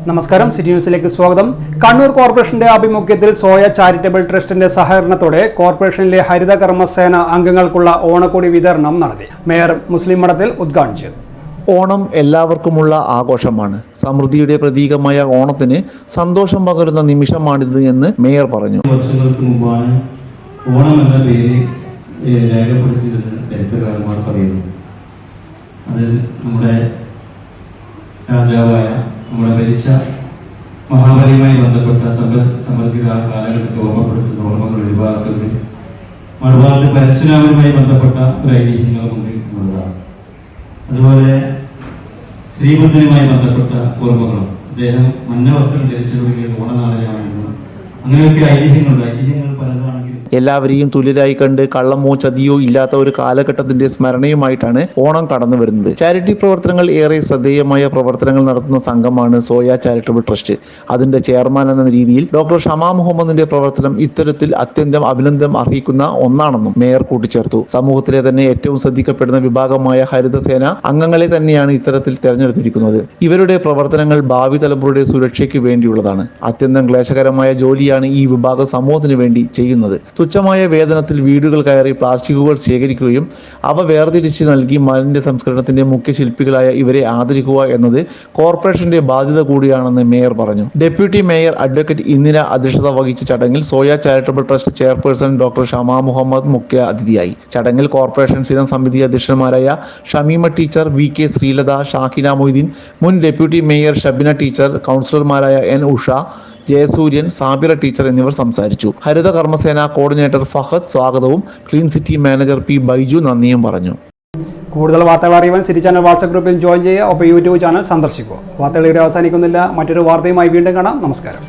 നമസ്കാരം, സിറ്റി ന്യൂസിലേക്ക് സ്വാഗതം. കണ്ണൂർ കോർപ്പറേഷന്റെ ആഭിമുഖ്യത്തിൽ സോയ ചാരിറ്റബിൾ ട്രസ്റ്റിന്റെ സഹകരണത്തോടെ കോർപ്പറേഷനിലെ ഹരിത കർമ്മസേന അംഗങ്ങൾക്കുള്ള ഓണക്കോടി വിതരണം നടത്തി. മേയർ മുസ്ലിം മഠത്തിൽ ഉദ്ഘാടനം ചെയ്തു. ഓണം എല്ലാവർക്കുമുള്ള ആഘോഷമാണ്. സമൃദ്ധിയുടെ പ്രതീകമായ ഓണത്തിന് സന്തോഷം പകരുന്ന നിമിഷമാണിത് എന്ന് മേയർ പറഞ്ഞു. വർഷങ്ങൾക്ക് മുമ്പാണ് ഓണം എന്ന പേര് രേഖപ്പെടുത്തിയതെന്ന് ചരിത്രകാരന്മാർ പറയുന്നു. അത് നമ്മുടെ രാജാവായ നമ്മുടെ ഭരിച്ച മഹാബലിയുമായി ബന്ധപ്പെട്ട സമൃദ്ധി കാലഘട്ടത്തെ ഓർമ്മപ്പെടുത്തുന്ന ഓർമ്മകൾ ഒരു ഭാഗത്തുണ്ട്. മറുഭാഗത്ത് പരശുരാമനുമായി ബന്ധപ്പെട്ട ഒരു ഐതിഹ്യങ്ങളുമുണ്ട് എന്നുള്ളതാണ്. അതുപോലെ ശ്രീബുദ്ധനുമായി ബന്ധപ്പെട്ട ഓർമ്മകളും അദ്ദേഹം മഞ്ഞ വസ്ത്രം ധരിച്ചു തുടങ്ങിയത് ഓണനാളിലാണെന്നും അങ്ങനെയൊക്കെ ഐതിഹ്യങ്ങളുണ്ട്. ഐതിഹ്യങ്ങൾ പലതാണെങ്കിലും എല്ലാവരെയും തുല്യരായി കണ്ട് കള്ളമോ ചതിയോ ഇല്ലാത്ത ഒരു കാലഘട്ടത്തിന്റെ സ്മരണയുമായിട്ടാണ് ഓണം കടന്നു വരുന്നത്. ചാരിറ്റി പ്രവർത്തനങ്ങൾ ഏറെ ശ്രദ്ധേയമായ പ്രവർത്തനങ്ങൾ നടത്തുന്ന സംഘമാണ് സോയ ചാരിറ്റബിൾ ട്രസ്റ്റ്. അതിന്റെ ചെയർമാൻ എന്ന രീതിയിൽ ഡോക്ടർ ഷമാ മുഹമ്മദിന്റെ പ്രവർത്തനം ഇത്തരത്തിൽ അത്യന്തം അഭിനന്ദനം അർഹിക്കുന്ന ഒന്നാണെന്നും മേയർ കൂട്ടിച്ചേർത്തു. സമൂഹത്തിലെ തന്നെ ഏറ്റവും ശ്രദ്ധിക്കപ്പെടുന്ന വിഭാഗമായ ഹരിതസേന അംഗങ്ങളെ തന്നെയാണ് ഇത്തരത്തിൽ തെരഞ്ഞെടുത്തിരിക്കുന്നത്. ഇവരുടെ പ്രവർത്തനങ്ങൾ ഭാവി തലമുറയുടെ സുരക്ഷയ്ക്ക് വേണ്ടിയുള്ളതാണ്. അത്യന്തം ക്ലേശകരമായ ജോലിയാണ് ഈ വിഭാഗം സമൂഹത്തിന് വേണ്ടി ചെയ്യുന്നത്. തുച്ഛമായ വേതനത്തിൽ വീടുകൾ കയറി പ്ലാസ്റ്റിക്കുകൾ ശേഖരിക്കുകയും അവ വേർതിരിച്ച് നൽകി മാലിന്യ സംസ്കരണത്തിന്റെ മുഖ്യ ശില്പികളായ ഇവരെ ആദരിക്കുക എന്നത് കോർപ്പറേഷന്റെ ബാധ്യത കൂടിയാണെന്ന് മേയർ പറഞ്ഞു. ഡെപ്യൂട്ടി മേയർ അഡ്വക്കേറ്റ് ഇന്ദിര അധ്യക്ഷത വഹിച്ച ചടങ്ങിൽ Soya charitable trust chairperson doctor Shama Muhammad മുഖ്യ അതിഥിയായി. ചടങ്ങിൽ കോർപ്പറേഷൻ സ്ഥിരം സമിതി അധ്യക്ഷന്മാരായ ഷമീമ ടീച്ചർ, VK ശ്രീലത, ഷാക്കിന മൊയ്തീൻ, മുൻ ഡെപ്യൂട്ടി മേയർ ഷബിന ടീച്ചർ, കൗൺസിലർമാരായ N ഉഷ, ജയസൂര്യൻ, സാബിറ ടീച്ചർ എന്നിവർ സംസാരിച്ചു. ഹരിത കർമ്മസേന കോർഡിനേറ്റർ ഫഹദ് സ്വാഗതവും clean city manager P Baiju നന്ദിയും പറഞ്ഞു. കൂടുതൽ വാർത്തകൾ അറിയുവാൻ സിറ്റി ചാനൽ വാട്സ്ആപ്പ് ഗ്രൂപ്പിൽ ജോയിൻ ചെയ്യുക. ഒപ്പം YouTube ചാനൽ സന്ദർശിക്കുക. വാർത്തകൾ ഇവിടെ അവസാനിക്കുന്നില്ല. മറ്റൊരു വാർത്തയുമായി വീണ്ടും കാണാം. നമസ്കാരം.